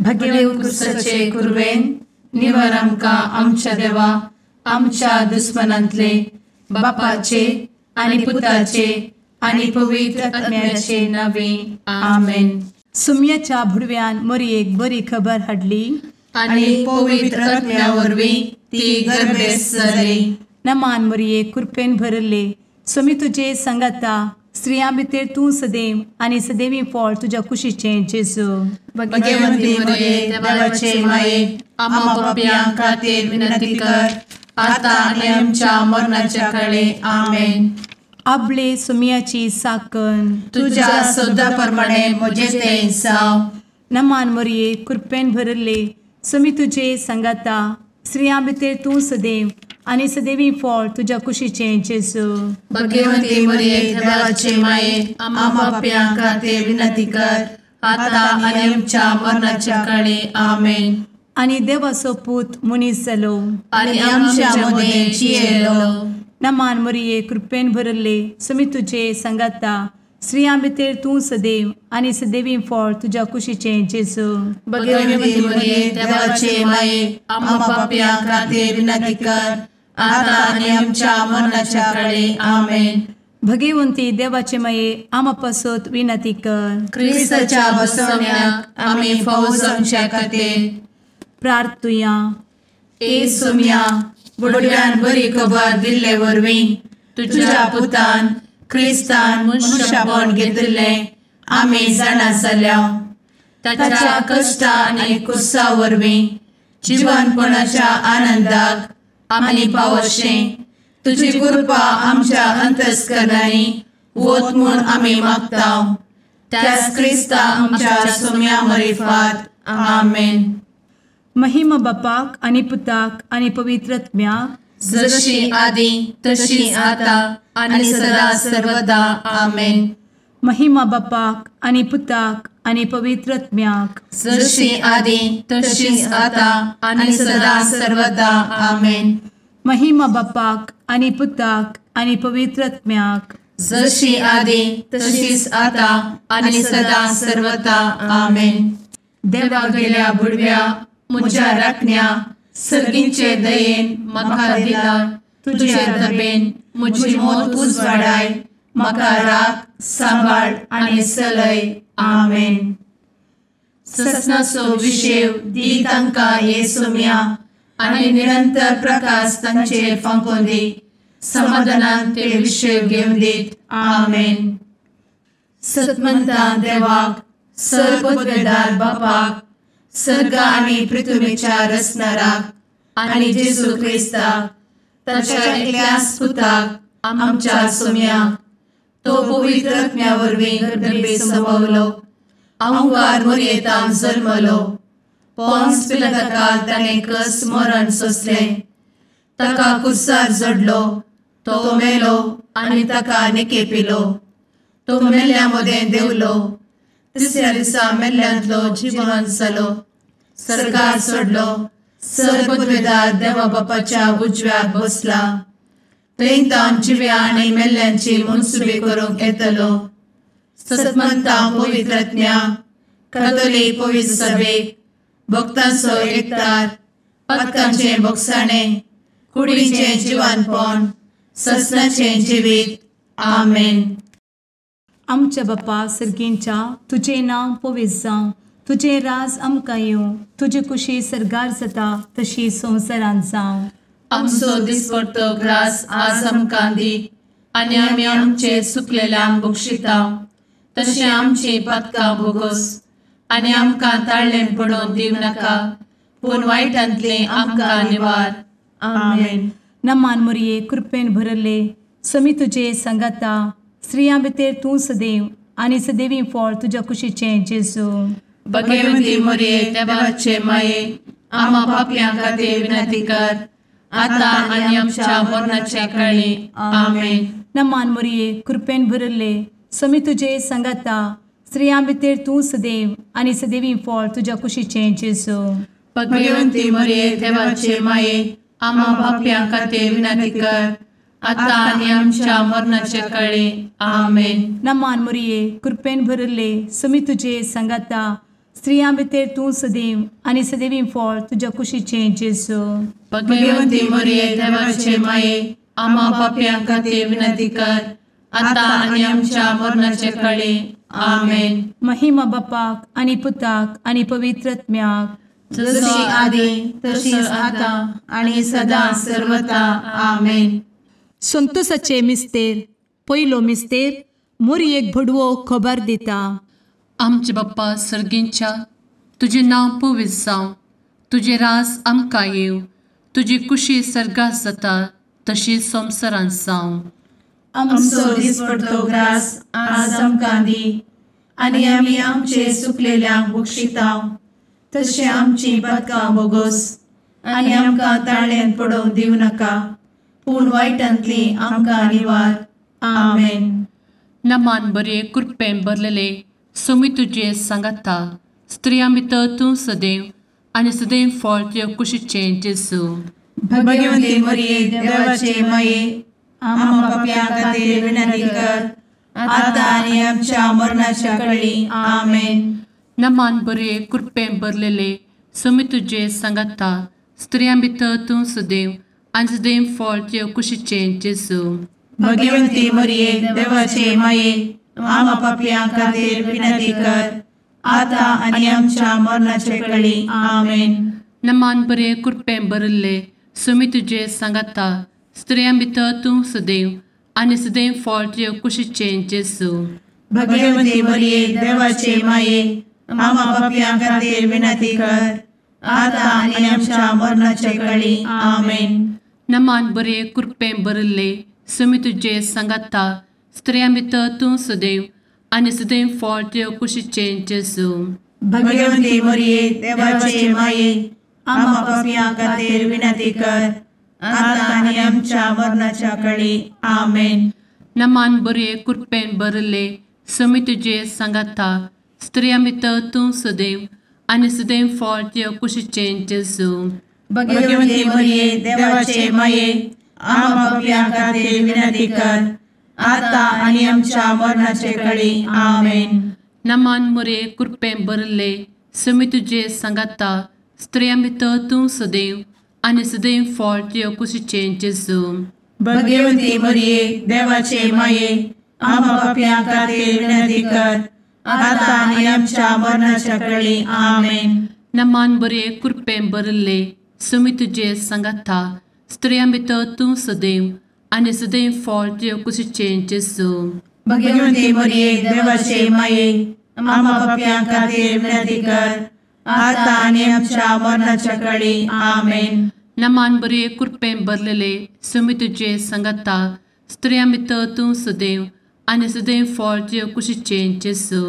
भगेवन कुर्साचे कुर्वेन निवार आमकां आमच्या देवा आमच्या दुस्मनांतले बापाचे आनी पुताचे आनी पवित्र आत्म्याचे नावे आमेन. सुम्याच्या भुडव्यान मरयेक बरी खबर हाडली आनी पवित्र आत्म्या वरवीं ती गर्भेस जाली. नमान मरयेक कृपेन भरले सुमी तुजे संगता स्त्रियां भितर तूं सदैव आनी सदैवी फळ तुज्या कुशीचें जेजू. भगवंती मरिये देवाचे माये आम्हा पाप्यां खातीर विनंती कर आता आनी आमच्या मरणाच्या काळी आमेन. आपले सुमयाची साकन तुझ्या सोदा प्रमाणे म्हजे तें जाव. नमान मरये कृपेन भरले सुमी तुजे संगता स्त्रियां भितर तूं सदैव आनी सदैवी फळ तुज्या कुशीचें जेजू. भगवंती मरिये देवाचे माये आम्हा पाप्यां खातीर विनंती कर आता आनी आमच्या मरणाच्या काळी आमेन. आनी देवाचो पूत मनीस जालो आनी आमच्या मदीं जियेलो. नमान मरये कृपेन भरले सुमी तुजे संगता स्त्रियां भितर तूं सदैव आनी सदैवी फळ तुज्या कुशीचें जेजू. भगवंती मरिये देवाचे माये आम्हा पाप्यां खातीर विनंती कर आता आनी आमच्या मरणाच्या काळी आमेन. भगवंती देवाचे माये आमा पासत विनंती कर. क्रिस्ताच्या बसवण्याक आमी फावो जावच्या खातीर प्रार्थुया. ए सुम्या बुडव्यान बरी खबर दिल्ले वरवीं तुज्या पुतान क्रिस्तान मनशापण घेतिल्लें आमी जाणा जाल्या. ताच्या कश्टा आनी कुर्सा वरवीं जिवनपणाच्या आनंदाक आमी पावशें तुजी कृपा आमच्या अंतस्करणांनी वत म्हूण आमी मागतांव. त्याच क्रिस्ता आमच्या सुम्या मरिफात आमेन. महिमा बापाक आनी पुताक आनी पवित्र आत्म्याक जशी आदी तशी आता आनी सदा सर्वदा आमेन. महिमा बापाक आनी पुताक आनी पवित्र आत्म्याक जशी आदी तशीच आता आनी सदा सर्वदा आमेन. महिमा बापाक आनी पुताक आनी पवित्र आत्म्याक जशी आदी तशीच आता आनी सदा सर्वदा आमेन. देवा गेल्या बुडव्या म्हज्या राखण्या सर्गींचे दयेन म्हाका दिला तुजे दबेन म्हजी मोत उजवाडाय म्हाका राख सांबाळ आनी चलय आमेन. ससनाचो विशेव दी तांकां हे सुम्या आनी निरंतर प्रकाश तांचेर फांकून दी. समाधानान ते विशेव घेवन दीत आमेन. सतमंता देवाक सर्वपदवेदार बापाक सर्ग आनी पृथ्वीच्या रचणाराक आनी जेजू क्रिस्ताक ताच्या एकल्याच पुताक आमच्या सुम्याक तो पवित्र आत्म्या वरवीं गर्भे संभवलो. अंगार मरयेंत जल्मलो. पोन्स पिलाताकाल ताणें कस मरण सोंसलें. ताका कुर्सार जडलो. तो मेलो आनी ताका निकेपिलो. तो मेल्ल्या मदें देंवलो. तिसऱ्या दिसा मेल्ल्यांतलो जिवंत जालो. सर्गार चडलो. सर्वपदवेदार देवा बापाच्या उजव्याक बसला. थंय तान जिव्या आनी मेल्ल्यांची मनसुबी करूंक येतलो. सतमंता पवित्र आत्म्या कातोलीक पवित्र सभेक भक्तांचो एकठार पातकांचें भोगसाणें कुडीचें जिवनपण ससनाचें जिवीत आमेन. आमच्या बापा सर्गींच्या तुजें नांव पवित्र जावं. तुजें राज आमकां येवं. तुजी कुशी सर्गार जाता तशी संवसारांत जावं. आमचो दिसपडटो ग्रास आज आमकां दी आनी आमी आमचे चुकलेल्यांक बक्षितांव. तशें आमची पातकां भोगोस आनी आमकां ताळ्ळें पडोवन दिव नाका पूण वायटांतलें आमकां निवार आमेन. नमान मरये कृपेन भरले समी तुजे संगता स्त्रियां भितर तूं सदैव आनी सदैवी फळ तुज्या कुशीचें जेजू. भगवंती मरिये देवाचे माये आम्हा पाप्यां खातीर विनंती कर आता आनी आमच्या मरणाच्या काळी आमेन. नमान मरये कृपेन भरले समी तुजे संगता स्त्रियां भितर तूं सदैव आनी सदैवी फळ तुज्या कुशीचें जेजू. भगवंती मरिये देवाचे माये आम्हा पाप्यां खातीर विनंती कर आता आनी आमच्या मरणाच्या काळी आमेन. नमान मरये कृपेन भरले समी तुजे संगता स्त्रियां भितर तूं सदैव आनी सदैवी फळ तुज्या कुशीचें जेजू. भगवंती मरिये देवाचे माये, आम्हा पाप्यां खातीर विनंती कर, आता आनी आमच्या मरणाचे काळी. आमेन. महिमा बापाक आनी पुताक आनी पवित्र आत्म्याक, जशी आदी तशीच आता आणि सदा सर्वदा. आमेन. संतोसाचे मिस्तेर. पयलो मिस्तेर. मोरयेक भडवो खबर दिता. आमचे बाप्पा सर्गींच्या, तुझे नाव पवित्र जावं, तुझे राज आमकां येवं, तुजी कुशी सर्गात जाता तशी संवसारांत जावं. आमचो दिसपडटो ग्रास आज आमकां दी, आनी आमी आमचे सुकलेल्यांक बक्षितांव, तशें आमची पातकां बोगोस आनी आमकां ताळ्यान पडोवंक दिवं नाका, पूण वायटांतली आमकां निवार. आमेन. नमान बरे कृपेन भरलेले सोमी तुजे सांगाता, स्त्रियां भितर तूं सदैव आनी सदैव फळ तुज्या कुशीचें जेजू. भगवंती मरिये देवाचे माये, आम्हा पाप्यां खातीर विनंती कर, आता आनी आमच्या मरणाच्या काळी. आमेन. नमान बरे कृपेन भरलेले सोमी तुजे सांगाता, स्त्रियां भितर तूं सदैव आनी सदैव फळ तुज्या कुशीचें जेजू. भगवंती मरिये देवाचे माये, आम्हा पाप्यां खातीर विनंती कर, आता आनी आमच्या मरणाचे काळी. आमेन. नमान बरे कृपेन भरले सोमी तुजे सांगाता, स्त्रियां भितर तूं सदैव आनी सदैव फळ तुज्या कुशीचें जेजू. भगवंती मरिये देवाचे माये, आम्हा पाप्यां खातीर विनंती कर, आता आनी आमच्या मरणाचे काळी. आमेन. नमान बरे कृपेन भरले सोमी तुजे सांगाता, स्त्रियां भितर तूं सदैव आनी सदैव फळ तुज्या कुशीचें जेजू. भगवंती मरिये देवाचे माये, आम्हा पाप्यां खातीर विनंती कर, आता आनी आमच्या मरणाच्या काळी. आमेन. नमान बरे कृपेन भरले सोमी तुजे सांगाता, स्त्रियां भितर तूं सदैव आनी सदैव फळ तुज्या कुशीचें जेजू. भगवंती मरिये देवाचे माये, आम्हा पाप्यां खातीर विनंती कर, आता आनी आमच्या मरणाचे काळी. आमेन. नमान बरे कृपेन भरले सोमी तुजे सांगाता, स्त्रियां भितर तूं सदैव आनी सदैव फळ तुज्या कुशीचें जेजू. भगवंती मरिये देवाचे माये, आम्हा पाप्यां खातीर विनंती कर, आता आनी आमच्या मरणाच्या काळी. आमेन. नमान बरे कृपेन भरले सोमी तुजे सांगाता, स्त्रियां भितर तूं सदैव आनी सदैव फळ तुज्या कुशीचें जेजू. भगवंती मरिये देवाचे माये, आम्हा पाप्यां खातीर विनंती कर, आता आनी आमच्या मरणाच्या काळी. आमेन. नमान बरे कृपेन भरलेले सोमी तुजे सांगाता, स्त्रियां भितर तूं सदैव आनी सदैव फळ तुज्या कुशीचें जेजू.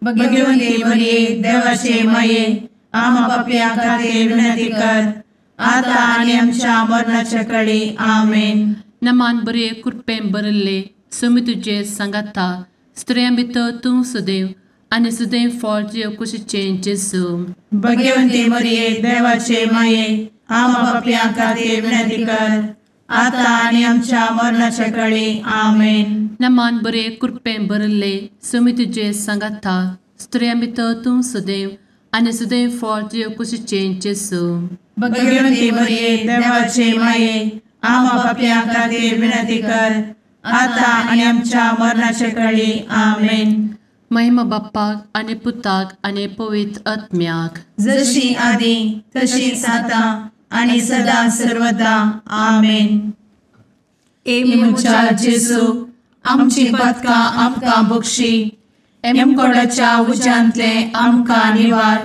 भगवंती मरिये देवाचे माये, आम्हा पाप्यां खातीर विनंती कर, आता आनी आमच्या मरणाच्या काळी. आमेन. नमान बरे कृपेन भरले सोमी तुजे सांगाता, स्त्रियां भितर तूं सदैव आनी सदैव फळ तुज्या कुशीचें जेजू. भगवंती मरिये देवाचे माये, आम्हा पाप्यां खातीर विनंती कर, आता आनी आमच्या मरणाच्या काळी. आमेन. नमान बरे कृपेन भरले सोमी तुजे सांगाता, स्त्रियां भितर तूं सदैव आनी सदैव फळ तुज्या कुशीचें जेजू. भगवंती मरिये देवाचे माये, आम्हा पाप्यां खातीर विनंती कर, आता आनी आमच्या मरणाच्या काळी. आमेन. महिमा बाप्पाक आनी पुताक आनी पवित्र आत्म्याक, जशी आदी तशीच आता आनी सदा सर्वदा. आमेन. मुचा जेजू, आमची पातकां आमकां बक्षी, एमकोडाच्या उज्यांतले आमकां निवार.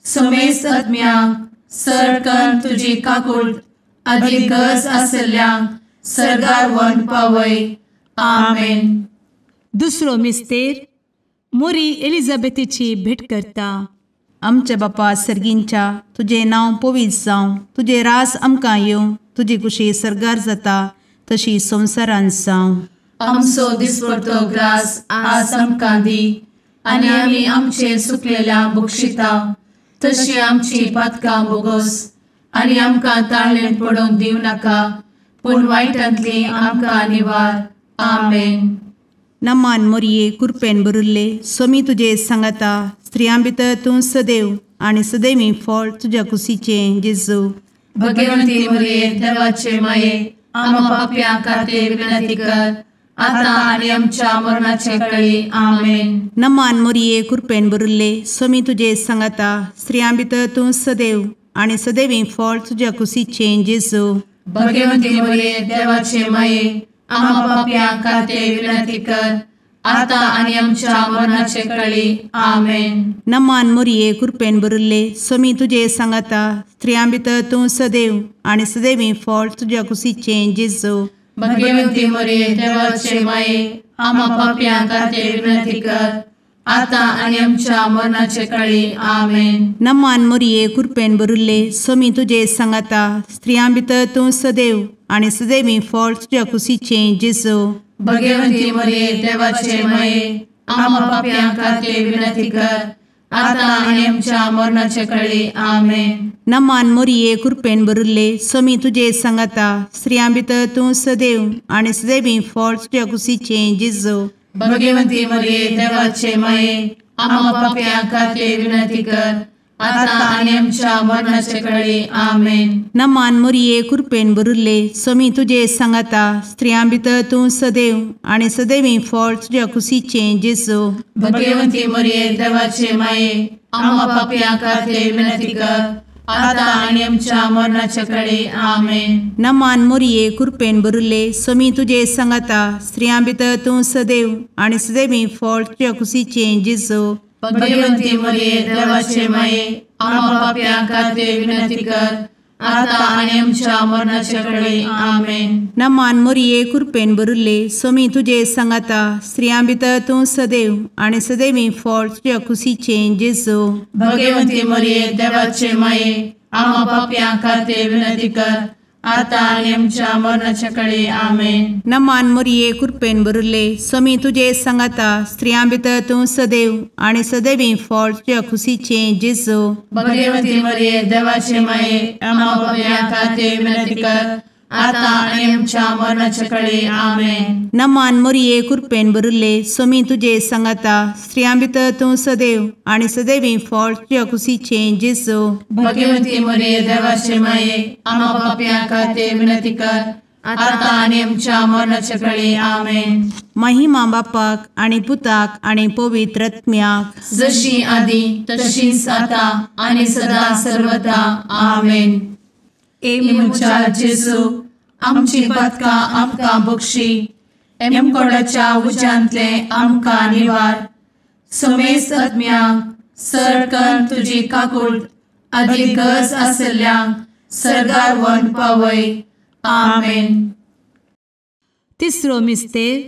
समेस्त आत्म्यांक सरकन तुजी काकूट, आदी गरज आसल्ल्यांक सर्गार व्हरून पावय. आमेन. दुसरो मिस्तेर. मोरी एलिझाबेथीची भेट करता. आमचे बापा सर्गींच्या, तुझे नाव पवित्र जावं, तुझे रास आमकां येवं, तुजी कुशी सर्गार जाता तशी संवसारांत जावं. आमचो दिसपडटो ग्रास आज आमकां दी, आनी आमी आमचे सुकलेल्यांक बक्षितांव, तशी आमची पातकां बोगोस आनी आमकां ताळ्यान पडोवंक दिवं नाका, पूण वायटांतली आमकां निवार. आमेन. नमान मोरये कृपेन भरुल्ले सोमी तुजे सांगाता, स्त्रियां भितर तूं सदैव आणि सदैवी फळ तुझ्या कुशीचें जेजू. भगवंती मरिये देवाचे माये आम्हा पाप्यां खातीर विनंती कर आता आणि आमच्या मरणाचे काळी आमेन. नमान मोरये कृपेन भरिल्ले स्वामी तुजे सांगाता स्त्रियां भितर तूं सदैव आणि सदैवी फळ तुझ्या कुशीचें जेजू. भगवंती मरिये देवाचे माये आम्हा पाप्यां खातीर विनंती कर आता आणि आमच्या मरणाचे काळी आमेन. नमान मोरये कृपेन भरिल्ले स्वामी तुजे सांगाता स्त्रियां भितर तूं सदैव आणि सदैवी फळ तुझ्या कुशीचें जेजू. भगवंती मरिये देवाचे माये आम्हा पाप्यां खातीर विनंती कर आता आणि आमच्या मरणाचे काळी आमेन. नमान मोरये कृपेन भरिल्ले स्वामी तुजे सांगाता स्त्रियां भितर तूं सदैव आणि सदैवी फळ तुझ्या कुशीचें जेजू. भगवंती मरिये देवाचे माये आम्हा पाप्यां खातीर विनंती कर आता आणि आमच्या मरणाचे काळी आमेन. नमान मोरये कृपेन भरिल्ले स्वामी तुजे सांगाता स्त्रियां भितर तूं सदैव आणि सदैवी फळ तुझ्या कुशीचें जेजू. भगवंती मरिये देवाचे माये आम्हा पाप्यां खातीर विनंती कर आता आणि आमच्या मरणाचे काळी आमेन. नमान मोरये कृपेन भरिल्ले स्वामी तुजे सांगाता स्त्रियां भितर तूं सदैव आणि सदैवी फळ तुझ्या कुशीचें जेजू. भगवंती मरिये देवाचे माये आम्हा पाप्यां खातीर विनंती कर आता आणि आमच्या मरणाचे काळी आमेन. नमान मोरये कृपेन भरिल्ले स्वामी तुजे सांगाता स्त्रियां भितर तूं सदैव आणि सदैवी फळ तुझ्या कुशीचें जेजू. भगवंती मरिये देवाचे माये आम्हा पाप्यां खातीर विनंती कर आता आणि आमच्या मरणाचे काळी आमेन. नमान मोरये कृपेन भरिल्ले स्वामी तुजे सांगाता स्त्रियां भितर तूं सदैव आणि सदैवी फळ तुझ्या कुशीचें जेजू. भगवंती मरिये देवाचे माये आम्हा पाप्यां खातीर विनंती कर आता आणि आमच्या मरणाच्या काळी आमेन. नमान मोरये कृपेन भरिल्ले स्वामी तुजे सांगाता स्त्रियां भितर तूं सदैव आणि सदैवी फळ तुझ्या कुशीचें जेजू. भगवंती मरिये देवाचे माये आम्हा पाप्यां खातीर विनंती कर आता आणि आमच्या मरणाच्या काळी आमेन. नमान मोरये कृपेन भरिल्ले स्वामी तुजे सांगाता स्त्रियां भितर तूं सदैव आणि सदैवी फळ तुझ्या कुशीचें जेजू. भगवंती मरिये देवाचे माये आम्हा पाप्यां खातीर विनंती कर आता आणि आमच्या मरणाच्या काळी आमेन. महिमा बापाक आणि पुताक आणि पवित्र आत्म्याक जशी आधी तशीच आता आणि सदा सर्वदा आमेन. एमच्या जेजू आमची पदकां आमकां बक्षी एमकोडाच्या उज्यांतले आमकां निवार. समेस्त आत्म्यांक सरकन तुजी काकूट अधिक गरज आसल्ल्यांक सरगार व्हरून पावय. आमेन. तिसरो मिस्तेर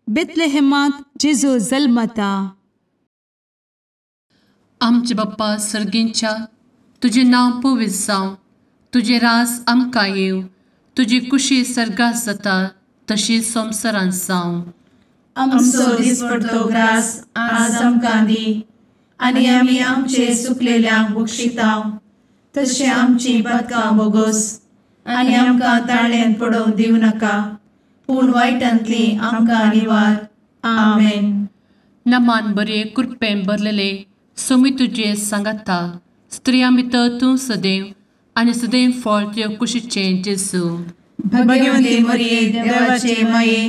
बेतलेहेमांत जेजू जल्मता. आमचे बाप्पा सर्गींच्या तुजें नांव पवित्र जावं तुजें रास आमकां येव तुजी कुशी सर्गास जाता तशी संवसारांत जावं. आमचो दिसपडटो ग्रास आज आमकां दी आनी आमी आमचे सुकलेल्यांक बक्षितांव तशें आमची पदकां बोगोस आनी आमकां ताळ्यान पडोवंक दिवं नाका पूण वायटांतली आमकां निवार. आमेन. नमान बरे कृपेन भरलेले सोमी तुजे सांगाता स्त्रियां भितर तूं सदैव आनी सदैव फळ तुज्या कुशीचें जेजू. भगवंती मरिये देवाचे माये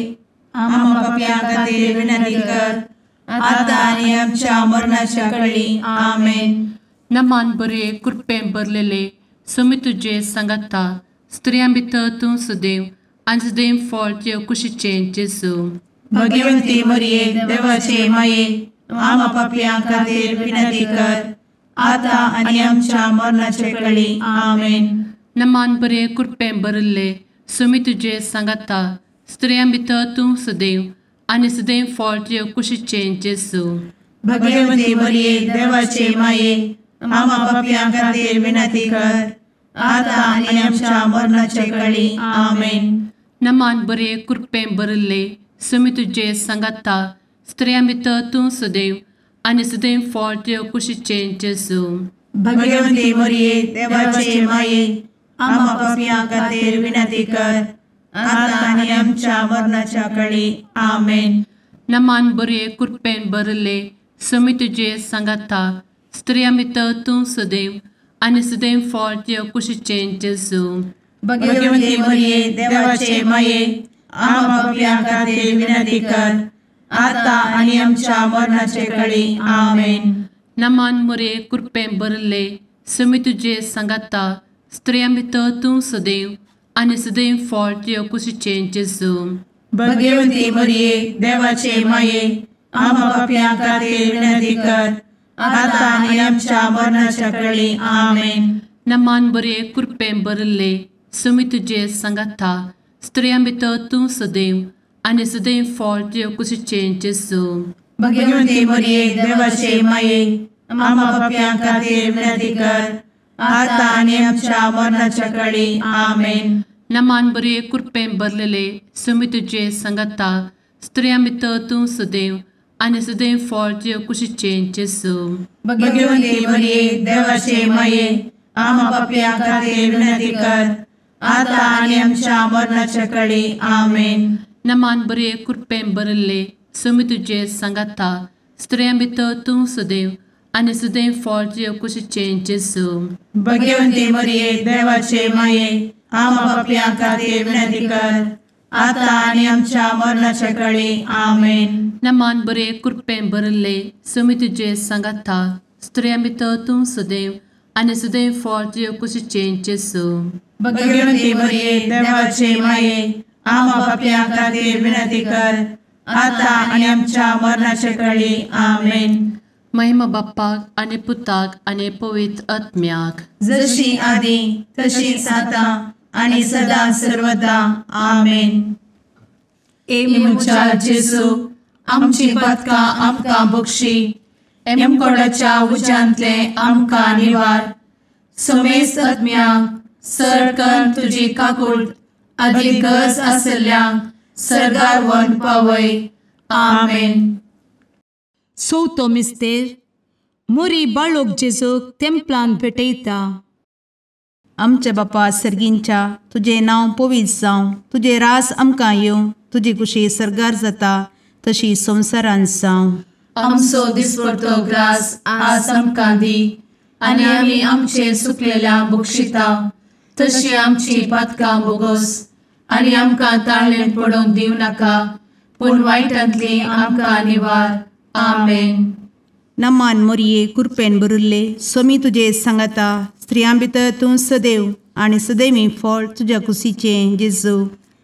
आम्हा पाप्यां खातीर विनंती कर आता आनी आमच्या मरणाच्या काळी आमेन. नमान बरे कृपेन भरलेले सोमी तुजे सांगाता स्त्रियां भितर तूं सदैव आनी सदैव फळ तुज्या कुशीचें जेजू. भगवंती मरिये देवाचे माये आम्हा पाप्यां खातीर विनंती कर आता आनी आमच्या मरणाचे काळी आमेन. नमान बरे कृपेन भरले सोमी तुजे सांगाता स्त्रियां भितर तूं सदैव आनी सदैव फळ तुज्या कुशीचें जेजू. भगवंती मरिये देवाचे माये आम्हा पाप्यां खातीर विनंती कर आता आनी आमच्या मरणाचे काळी आमेन. नमान बरे कृपेन भरले सोमी तुजे सांगाता स्त्रियां भितर तूं सदैव आनी सदैव फळ तुज्या कुशीचें जेजू. भगवंती मरिये देवाचे माये आम्हा पाप्यां खातीर विनंती कर आता आनी आमच्या मरणाच्या काळी आमेन. नमान बरे कृपेन भरले सुमी तुझे सांगाता स्त्रियां भितर तूं सदैव आनी सदैव फळ तुझ्या कुशीचें जेजू. भगवंती मरिये देवाचे माये आम्हा पापियां खातीर विनंती कर आता आनी आमच्या मरणाचे काळी आमेन. नमान मोरे कृपें भरले सुमी तुझे सांगाता स्त्रियां भितर तूं सदैव आनी सदैव फळ तुझ्या कुशीचें जेजू. भगवंती मरिये देवाचे माये आम्हा पापियां खातीर विनंती कर आता आनी आमच्या मरणाच्या काळी आमेन. नमान बरे कृपें भरले सुमी तुझे सांगाता स्त्रियां भितर तूं सदैव आनी सदैव फळ तुझ्या कुशीचें जेजू. भगवंती मरिये देवाचे माये आम्हा पापियां खातीर विनंती कर आता आनी आमच्या मरणाच्या काळी आमेन. नमान बरे कृपें भरलेले सुमी तुझे सांगाता स्त्रियां भितर तूं सदैव आनी सदैव फळ तुझ्या कुशीचें जेजू. भगवंती मरिये देवाचे माये आम्हा पापियां खातीर विनंती कर आता आनी आमच्या मरणाच्या काळी आमेन. नमान बरे कृपें भरले सुमी तुझे सांगाता स्त्रियां भितर तूं सदैव आनी सदैव फळ तुझ्या कुशीचें जेजू. भगवंती मरिये देवाचे माये आम्हा पापियां खातीर विनंती कर आता आनी आमच्या मरणाच्या काळी आमेन. नमान बरे कृपें भरले सुमी तुझे सांगाता स्त्रियां भितर तूं सदैव आनी सदैव फळ तुझ्या कुशीचें जेजू. भगवंती मरिये देवाचे माये आम्हा पापियां खातीर विनंती कर आता आनी आमच्या मरणाच्या काळी आमेन. महिमा बाप्पाक आनी पुताक आनी पवित्र आत्म्याक जशी आदी तशीच आता आनी सदा सर्वदा आमेन. मुचा जेजू आमची पदकां आमकां बक्षी एमकोडाच्या उज्यांतले आमकां निवार. समेस्त आत्म्यांक सरकन तुजी काकूट अधिक गरज आसल्यांक सरगार व्हरून पावय. आमेन. चवथो मिस्तेर मोरी बाळोक जेजूक तेंपलांत भेटयता. आमचे बापा सर्गींच्या तुझे नांव पवित्र जावं, तुझे रास आमकां येवं, तुजी कुशी सरगार जाता तशी संवसारांत जावं. आमचो दिसपडटो ग्रास आज आमकां दी आनी आमी आमचे सुकलेल्यांक बक्षिता तशी आमची पातकां बोगोस आनी आमकां ताळ्ळेंत पडोवंक दिवं नाका पूण वायटांतली आमकां निवार. आमेन. नमान मोरये कृपेन भरिल्ले सोमी तुजे सांगाता स्त्रियां भितर तूं सदैव आनी सदैवी फळ तुज्या कुशीचें जेजू.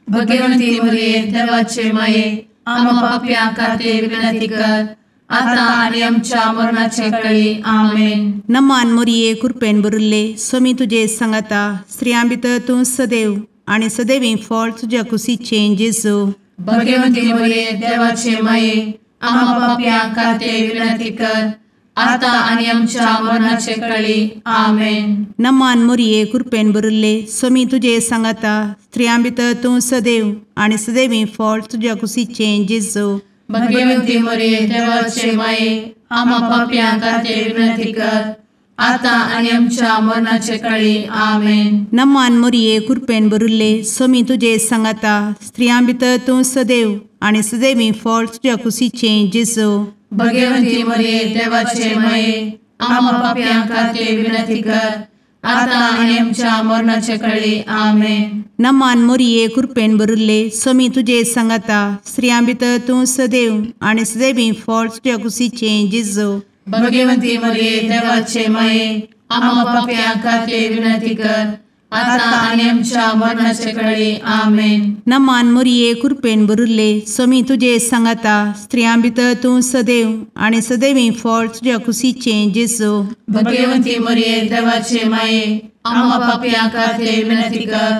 भगवंती मरिये देवाचे माये आम्हा पाप्यां खातीर विनंती कर आता आनी आमच्या मरणाचे काळी. आमेन. नमान मोरये कृपेन भरिल्ले सोमी तुजे सांगाता स्त्रियां भितर तूं सदैव आनी सदैवी फळ तुज्या कुशीचें जेजू. भगवंती मरिये देवाचे माये आम्हा पाप्यां खातीर विनंती कर आता आनी आमच्या मरणाचे काळी. आमेन. नमान मोरये कृपेन भरिल्ले सोमी तुजे सांगाता स्त्रियां भितर तूं सदैव आनी सदैवी फळ तुज्या कुशीचें जेजू. भगवंती मरिये देवाचे माये आम्हा पाप्यां खातीर विनंती कर आता आनी आमच्या मरणाचे काळी. आमेन. नमान मोरये कृपेन भरिल्ले सोमी तुजे सांगाता स्त्रियां भितर तूं सदैव आनी सदैवी फळ तुज्या कुशीचें जेजू. भगवंती मरिये देवाचे माये आम्हा पाप्यां खातीर विनंती कर आता आनी आमच्या मरणाचे काळी. आमेन. नमान मोरये कृपेन भरिल्ले सोमी तुजे सांगाता स्त्रियां भितर तूं सदैव आनी सदैवी फळ तुज्या कुशीचें जेजू. भगवंती मरिये देवाचे माये आम्हा पाप्यां खातीर विनंती कर आता आनी आमच्या मरणाचे काळी. आमेन. नमान मोरये कृपेन भरिल्ले सोमी तुजे सांगाता स्त्रियां भितर तूं सदैव आनी सदैवी फळ तुज्या कुशीचें जेजू. भगवंती मरिये देवाचे माये आम्हा पाप्यां खातीर विनंती कर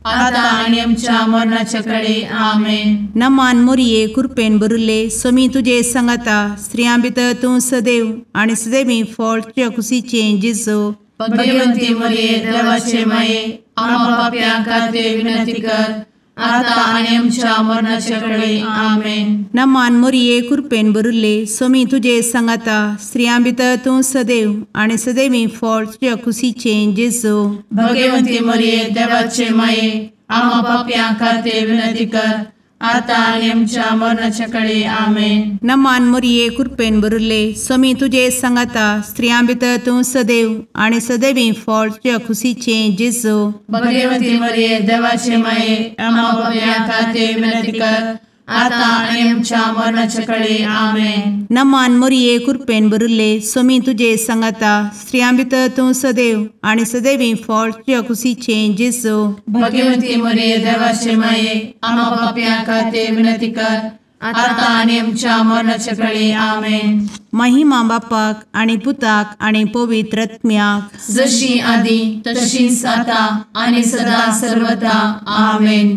आता आनी आमच्या मरणाचे काळी. आमेन. नमान मोरये कृपेन भरिल्ले सोमी तुजे सांगाता स्त्रियां भितर तूं सदैव आनी सदैवी फळ तुज्या कुशीचें जेजू. भगवंती मरिये देवाचे माये आम्हा पाप्यां खातीर विनंती कर आता आनी आमच्या मरणाचे काळी. आमेन. नमान मोरये कृपेन भरिल्ले सोमी तुजे सांगाता स्त्रियां भितर तूं सदैव आनी सदैवी फळ तुज्या कुशीचें जेजू. भगवंती मरिये देवाचे माये आम्हा पाप्यां खातीर विनंती कर आता आणि आमच्या मरणाच्या काळी आमेन. नमान मोरये कृपेन बरुले स्वामी तुझे सांगाता स्त्रियां भितर तूं सदैव आणि सदैवी फळ तुझ्या खुशीचे जेजू. भगवती मरिये देवाचे माये आम्हा पापियां खातीर विनंती कर, आता आणि आमच्या मरणाच्या काळी आमेन. नमान मोरये कृपेन बरुले स्वामी तुझे सांगाता स्त्रियां भितर तूं सदैव आणि सदैवी फळ तुझ्या खुशीचे जेजू. भगवती मरिये देवाचे माये आम्हा पापियां खातीर विनंती कर, आता आणि आमच्या मरणाच्या काळी आमेन. महिमा बापाक आणि पुताक आणि पवित्र आत्म्याक जशी आधी तशीच आता आणि सदा सर्वदा आमेन.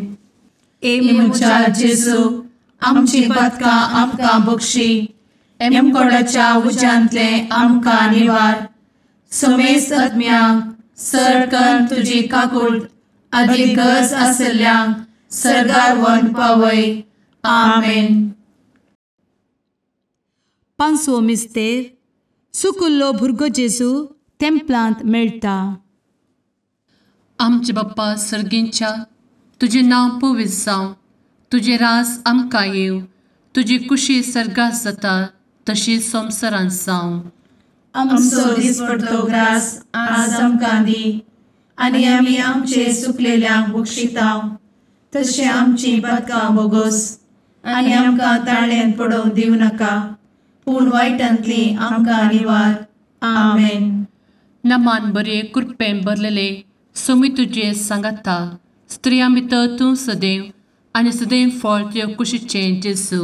एमुच्या जेजू आमची पदकां आमकां बक्षी, एमकोडाच्या उज्यांतले आमकां निवार. समेस्त आत्म्यांक सरकन तुजी काकूट अधिक गरज आसल्ल्यांक सर्गार व्हरून पावय. आमेन. पांचवो मिस्तेर सुकुल्लो भुरगो जेजू तेंपलांत मेळटा. आमचे बाप्पा सर्गींच्या तुझे नांव पवित्र जावं, तुझे रास आमकां येव, तुजी कुशी सर्गास जाता तशी संवसारांत जावं. आमचो दिसपडटो ग्रास आज आमकां दी, आनी आमी आमचे सुकलेल्यांक बक्षितांव. तशें आमची पदकां बोगोस आनी आमकां ताळ्यान पडोवंक दिवं नाका, पूण वायटांतली आमकां निवार. आमेन. नमान बरे कृपेन भरलेले स्वामी तुझे सांगाता स्त्रियां भितर तूं सदैव आणि सदैव फळ तुझ्या कुशीचे जेजू.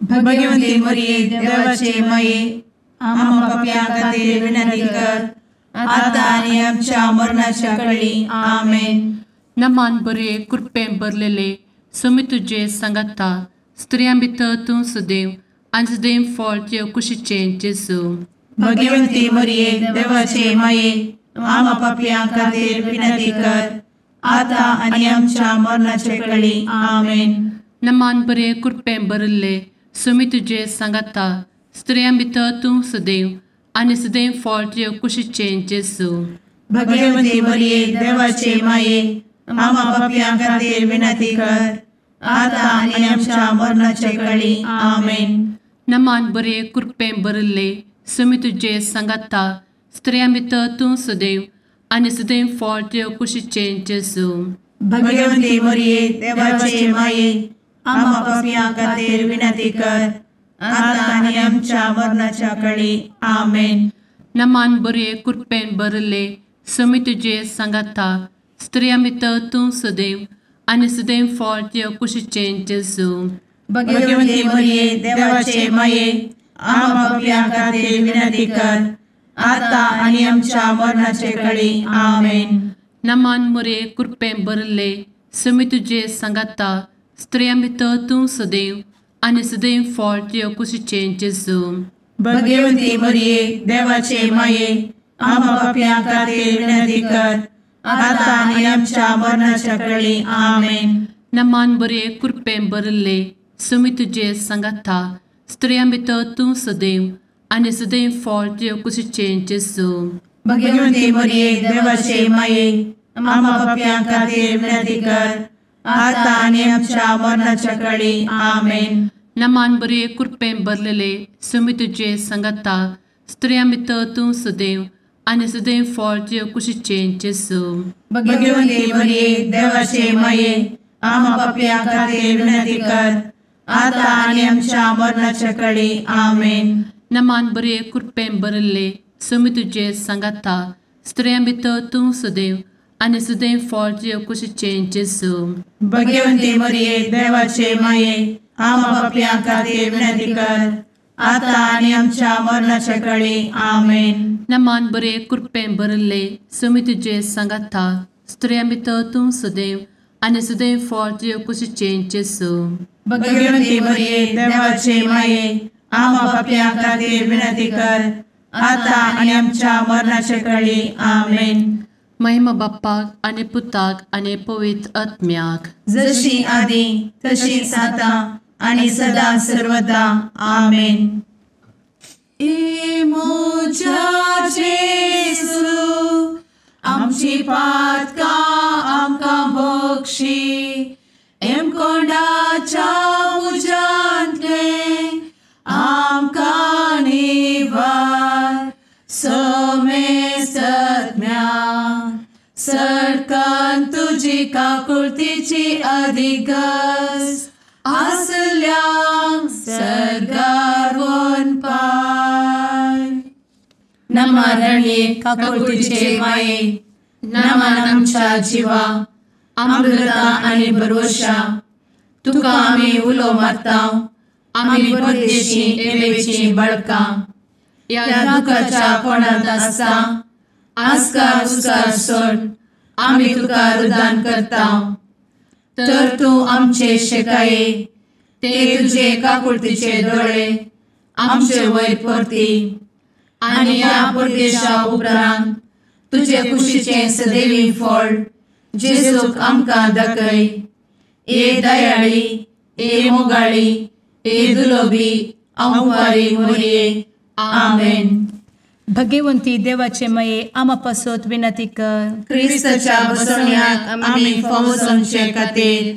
भगवती मरिये देवाचे माये आम्हा पापियां खातीर विनंती कर, आता आनी आमच्या मरणाच्या काळी आमेन. नमान बरे कृपेन भरलेले स्वामी तुझे सांगाता स्त्रियां भितर तूं सदैव आणि सदैव फळ तुझ्या कुशीचे जेजू. भगवती मरिये देवाचे माये आम्हा पापियां खातीर विनंती कर, आता आनी आमच्या मरणाच्या काळी आमेन. नमान बरे कृपेन भरले स्वामी तुझे सांगाता स्त्रियां भितर तूं सदैव आणि सदैव फळ तुझ्या कुशीचे जेजू. भगवती मरिये देवाचे माये आम्हा पापियां खातीर विनंती कर, आता आनी आमच्या मरणाच्या काळी आमेन. नमान बरे कृपेन भरले स्वामी तुझे सांगाता स्त्रियां भितर तूं सदैव आणि सदैव फळ तुझ्या कुशीचे जेजू. भगवती मरिये देवाचे माये आम्हा पापियां खातीर विनंती कर, आता आनी आमच्या मरणाच्या काळी आमेन. नमान बरे कृपेन भरले स्वामी तुझे सांगाता स्त्रियां भितर तूं सदैव आणि सदैव फळ तुझ्या कुशीचे जेजू. भगवती मरिये देवाचे माये आम्हा पापियां खातीर विनंती कर, आता आनी आमच्या मरणाच्या काळी आमेन. नमान बरे कृपेन भरले स्वामी तुझे सांगाता स्त्रियां भितर तूं सदैव आणि सदैव फळ तुझ्या कुशीचे जेजू. भगवती मरिये देवाचे माये आम्हा पापियां खातीर विनंती कर, आता आनी आमच्या मरणाच्या काळी आमेन. नमान बरे कृपेन भरले स्वामी तुझे सांगाता स्त्रियां भितर तूं सदैव आणि सदैव फळ तुझ्या कुशीचे जेजू. भगवती मरिये देवाचे माये आम्हा पापियां खातीर विनंती कर, आता आनी आमच्या मरणाच्या काळी आमेन. नमान बरे कृपेन भरलेले स्वामी तुझे सांगाता स्त्रियां भितर तूं सदैव आणि सदैव फळ तुझ्या कुशीचे जेजू. भगवती मरिये देवाचे माये आम्हा पापियां खातीर विनंती कर, आता आनी आमच्या मरणाच्या काळी आमेन. नमान बरे कृपेन भरले स्वामी तुझे सांगाता स्त्रियां भितर तूं सदैव आणि सदैव फळ तुझ्या कुशीचे जेजू. भगवती मरिये देवाचे माये आम्हा पापियां खातीर विनंती कर, आता आनी आमच्या मरणाच्या काळी आमेन. नमान बरे कृपेन भरले स्वामी तुझे सांगाता स्त्रियां भितर तूं सदैव आणि सदैव फळ तुझ्या कुशीचे जेजू. भगवती मरिये देवाचे माये आम्हा पापियां खातीर विनंती कर, आता आनी आमच्या मरणाच्या काळी आमेन. महिमा बाप्पाक आणि पुताक आणि पवित्र आत्म्याक जशी आधी तशीच आता आणि सदा सर्वदा आमेन. मोजा जेसू आमची पातकां आमकां बक्षी, एम कोंडाच्या तुजी काकुळतीची अधिगस आसल्या सरगार वन पाय. नमारणे काकुळतीचे माये नमान आमच्या जिवा अमृता आणि भरोशा तुका आम्ही उलो मारता. आम्ही परदेशी येवेची बळका या दुखाच्या कोणात असता आस्कार उस्कार सोड आम्ही तुका रुदान करता. तर तू आमचे शेकाये ते तुझे काकुळतीचे डोळे आमचे वयर परती आणि या परदेशा उपरांत तुझे कुशीचे सदैवी फळ जेजूक आमकां दाखय. ए दयाळी ए मोगाळी ए दुलोबी अंवारी मोरये. आमेन. भगवंती देवाचे मये आमापासोत विनंती कर. क्रिस्ताच्या बसवण्याक आम्ही फावो समचे खातीर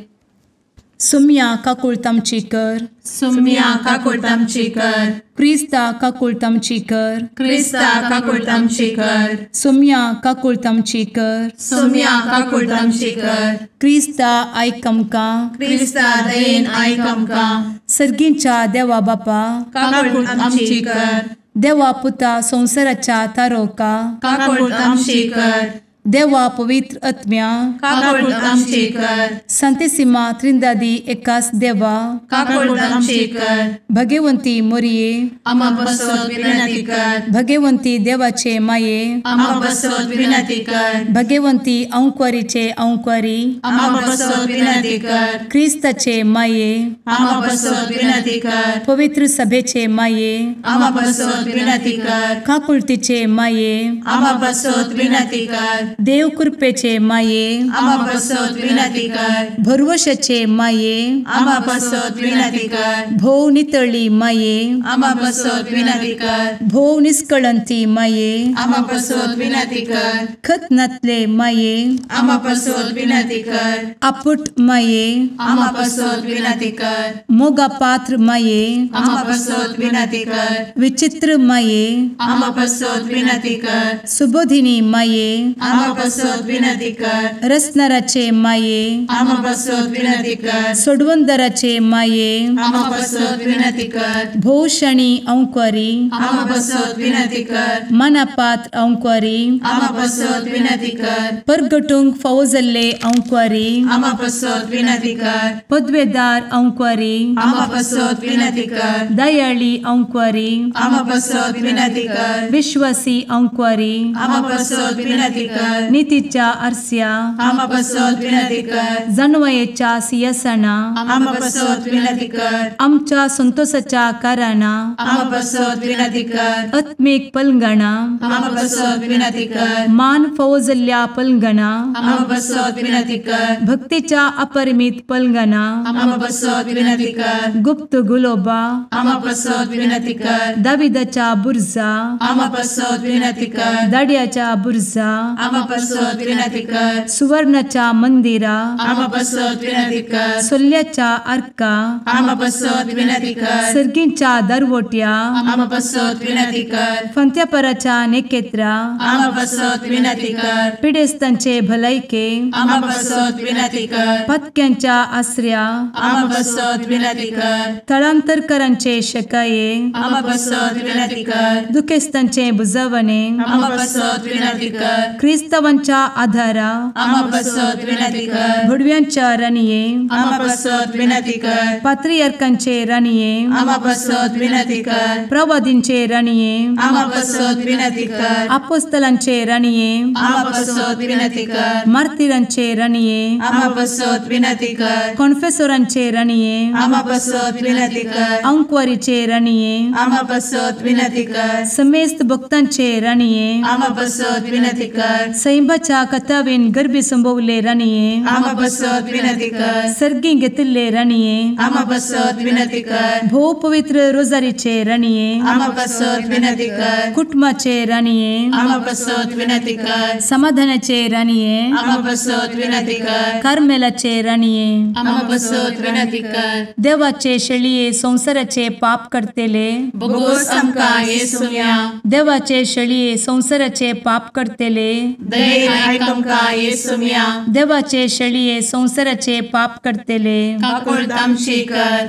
सुम्या काकुळतामची कर. सुम्या काकुळतामची कर. क्रिस्ता काकुळतामची कर. क्रिस्ता काकुळतामची कर. सुम्या काकुळतामची कर. सुम्या काकुळतामची कर. क्रिस्ता आयक आमकां. क्रिस्ता दयेन आयक आमकां. सर्गींच्या देवा बापा काकुळतामची कर. देवा पुता संसाराच्या तारोका काकुळतामची कर. देवा पवित्र आत्म्या काकुळतामची कर. सांतेसिमा त्रिंदादी एकाच देवा काकुळतामची कर. भगवंती मोरये आम्हा बसवत विनंती कर. भगवंती देवाचे माये आम्हा बसवत विनंती कर. भगवंती अंक्वारीचे अंक्वारी आम्हा बसवत विनंती कर. ख्रिस्ताचे माये आम्हा बसवत विनंती कर. पवित्र सभेचे माये आम्हा बसवत विनंती कर. काकुळतीचे माये आम्हा बसवत विनंती कर. देव कृपेचे माये आम्हा बसवत विनंती कर. भरवशाचे माये आम्हा बसवत विनंती कर. भोव नितळी माये आम्हा बसवत विनंती कर. भोव निष्कळंती माये आम्हा बसवत विनंती कर. खतनातले माये आम्हा बसवत विनंती कर. आपुट माये आम्हा बसवत विनंती कर. मोगा पात्र माये आम्हा बसवत विनंती कर. विचित्र माये आम्हा बसवत विनंती कर. सुबोधिनी माये आम्हा बसवत विनंती कर. रसनाराचे माये आम्हा बसवत विनंती कर. सोडवंदराचे माये आम्हा बसवत विनंती कर. भोषणी अंक्वारी आम्हा बसवत विनंती कर. मनापात्र अंक्वारी आम्हा बसवत विनंती कर. परगटूंक फौजल्ले अंक्वारी आम्हा बसवत विनंती कर. पदवेदार अंक्वारी आम्हा बसवत विनंती कर. दयाळी अंक्वारी आम्हा बसवत विनंती कर. विश्वासी अंक्वारी आम्हा बसवत विनंती कर. नीतीच्या आरस्या आम्हा बसवत विनंती कर. जाणवायेच्या सिंहासना आम्हा बसवत विनंती कर. आमच्या संतोषाच्या कारणा आम्हा बसवत विनंती कर. आत्मिक पलंगणा आम्हा बसवत विनंती कर. मान फौजल्ल्या पलंगणा आम्हा बसवत विनंती कर. भक्तीच्या अपरिमित पलंगणा आम्हा बसवत विनंती कर. गुप्त गुलोबा आम्हा बसवत विनंती कर. दाविदाच्या बुर्जा आम्हा बसवत विनंती कर. दाड्याच्या बुर्जा आम्हा बसवत विनंती कर. सुवर्णाच्या मंदिरा आम्हा बसवत विनंती कर. सोल्याच्या अर्का आम्हा बसवत विनंती कर. सर्गींच्या दरवोट्या आम्हा बसवत विनंती कर. फंत्यापराच्या नेकेत्रा आम्हा बसवत विनंती कर. पिडेस्तांचे भलायके आम्हा बसवत विनंती कर. पथक्यांच्या आश्रया आम्हा बसवत विनंती कर. स्थळांतरकरांचे शकाये आम्हा बसवत विनंती कर. दुखेस्तांचे बुजावणे आम्हा बसवत विनंती कर. ख्रिस्तवांच्या आधारा आम्हा बसवत विनंती कर. भडव्यांच्या राणीये आम्हा बसवत विनंती कर. पात्रियार्कांचे राणीये आम्हा बसवत विनंती कर. प्रवादींचे राणीये आम्हा बसवत विनंती कर. अपोस्तलांचे राणीये आम्हा बसवत विनंती कर. मार्तिरांचे राणीये आम्हा बसवत विनंती कर. कॉन्फेसोरांचे राणीये आम्हा बसवत विनंती कर. अंक्वारीचे राणीये आम्हा बसवत विनंती कर. समेस्त भक्तांचे राणीये आम्हा बसवत विनंती कर. सैंबाच्या कथावेन गर्भी संभवले राणीये आम्हा बसवत विनंती कर. सर्गी घेतले राणीये आम्हा बसवत विनंती कर. भो पवित्र रोजारीचे राणीये आम्हा बसवत विनंती कर. कुटुंबाचे राणीये आम्हा बसवत विनंती कर. समाधानाचे राणीये आम्हा बसवत विनंती कर. कार्मेलाचे राणीये आम्हा बसवत विनंती कर. देवाचे शेळीये संसाराचे पाप करतेले बोगोस आमकां येसूया. देवाचे शेळीये संसाराचे पाप करतेले दये आयक आमकां येसू मिया. देवाचे शेळये संवसाराचे पाप करतेले, काकूळट आमची कर.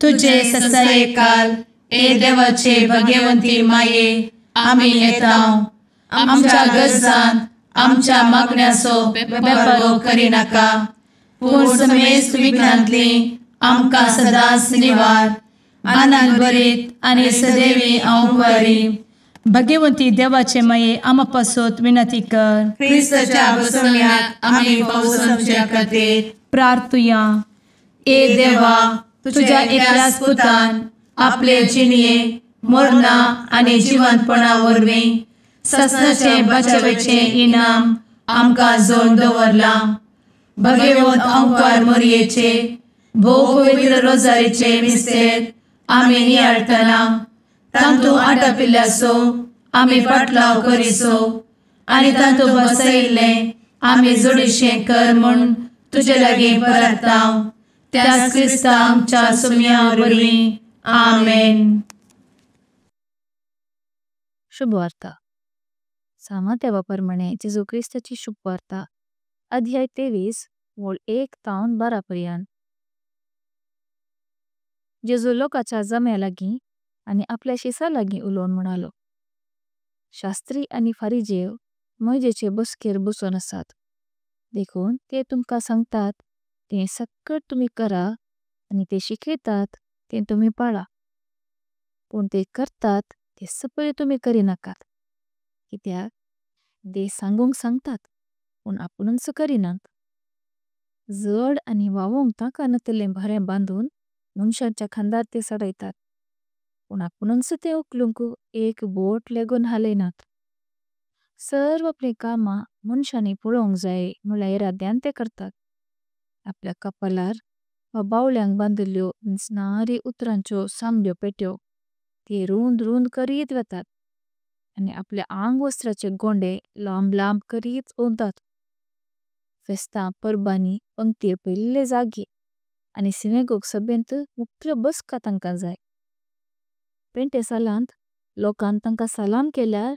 तुझे ससाये काल, ए देवाचे भगवंती माये, आमी येताव. आमच्या गरजांत आमच्या मागण्याचो बेपारो करिनाका, पूण समेस्त विघ्नांतली आमकां सदांच निवार. आनंद बरीत आनी सदैवी आंवकारी. भगवंती देवाचे माये आमा पासत विनंती कर. क्रिस्ताच्या बसवण्यात आमी पावसाच्या खातीर प्रार्थुया. ए देवा, तुझ्या एकल्याच पुतान आपले जिणये मरणा आनी जिवंतपणा वरवीं ससनाचे बचावेचे इनाम आमकां जोड दवरला. भगवंत आंवकार मोरयेचे भोव पवित्र रोजारीचे मिस्तेर आमी नियाळटना तांतू आटापिल्ल्याचो आमी पाटलाव करिसो आनी तांतू बसयिल्ले आमी जोडीशें कर म्हूण तुजे लागीं परताव. त्याच क्रिस्ता आमच्या सुम्या वरवीं. आमेन. शुभवार्ता. सामात्याप्रमाणे जेजू क्रिस्ताची शुभवार्ता अध्याय 23 वोळ 1 तावन 12 पर्यंत. जेजू लोकाच्या जम्या लागीं आनी आपल्या शिसा लागीं उलोवन म्हणालो, शास्त्री आनी फारिजेव मोइजेचे बसकेर बसून आसात. देखून ते तुमकां सांगतात ते सगळं तुमी करा आनी ते शिकयतात ते तुमी पाळा. पूण ते करतात ते सगळे तुमी करिनाकात, कित्याक ते सांगूंक सांगतात पूण आपुणूच करिनात. जड आनी वावूंक ताका नतलें भरें बांदून मनशांच्या खांदार ते सडयतात, पूण आपुणूच ते उखलूंक एक बोट लेगून हालयनात. सर्व आपली कामां मनशांनी पळोवंक जाय म्हणल्यार येराद्यान ते करतात. आपल्या कपालार वा बावल्यांक बांदिल्ल्यो नारी उतरांच्यो सांब्यो पेट्यो ते रुंद रुंद करीत वतात आनी आपल्या आंग वस्त्राचे गोंडे लांब लांब करीत ओंतात. फेस्तां परबांनी पंक्तीर पयिल्ले जागे आनी सिनेगोग सभेंत मुख्य बसका तांकां जाय. पेंटेसालांत लोकान तांकां सलाम केल्यार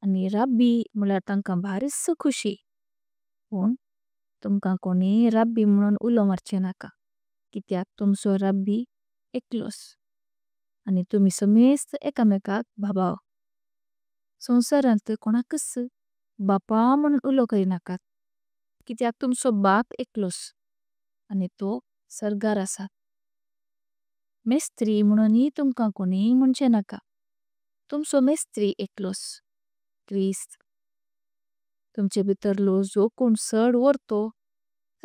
आनी राब्बी म्हळ्यार तांकां भारीच खुशी. पूण तुमकां कोणी राब्बी म्हणून उलो मारचें नाका, कित्याक तुमचो राब्बी एकलोच आनी तुमी समेस्त एकामेकाक भाबाव. संवसारांत कोणाकच बापा म्हणून उलो करिनाकात, कित्याक तुमचो बाप एकलोच आनी तो सर्गार आसा. मेस्त्री म्हणूनय तुमकां कोणी म्हणचें नाका, तुमचो मेस्त्री एकलोच, क्रिस्त. तुमचे भितरलो जो कोण चड वर्तो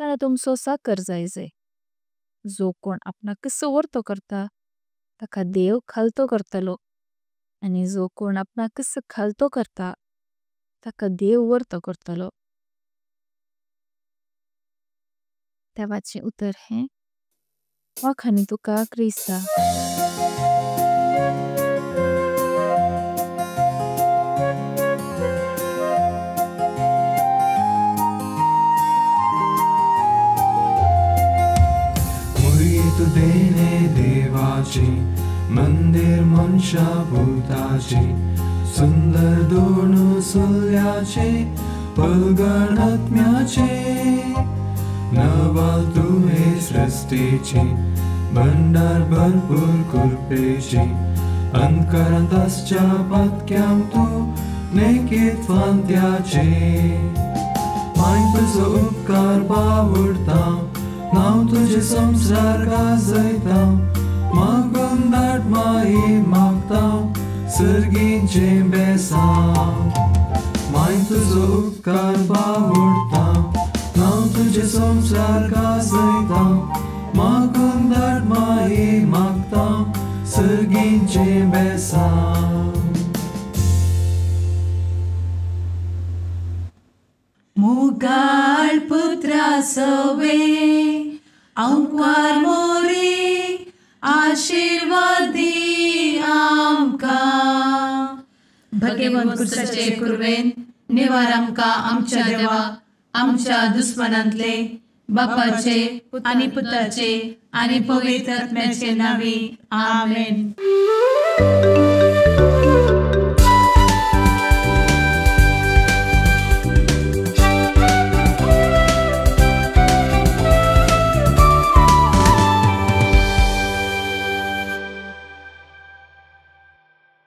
ताणें तुमचो साकर जायजे. जो कोण आपणाकच वर्तो करता ताका देव खालतो करतलो आनी जो कोण आपणाकच खालतो करता ताका देव वर्तो करतलो. देवाचें उतर हें, वाखाणी तुका क्रिस्ता. तू देणे देवाची मंदिर मनशा भूताची सुंदर दोन सुल्याचे पलगण आत्म्याचे नवाल तुहे सृष्टीची भंडार भरपूर कृपेची अंतरांताच्या पातक्याम तू नेकीत फांत्याचे माय तुझो उपकार बावडता नाव तुझे संसार गाजयता मागून दाट माये मागता सर्गींचे बेसांव माय तुझो उपकार बावडता नाव तुझे संसार गाजयता मागून दाट माये मागता सर्गींचे बेसांव. मुगाळ पुत्रा सवे अंकार मोरी आशीर्वाद दी आमकां. भगवंत कुर्साचे कुरवेन निवार आमकां आमच्या देवा आमच्या दुस्मनांतले बापाचे आनी पुताचे आनी पवित्र आत्म्याचे नावी. आमेन.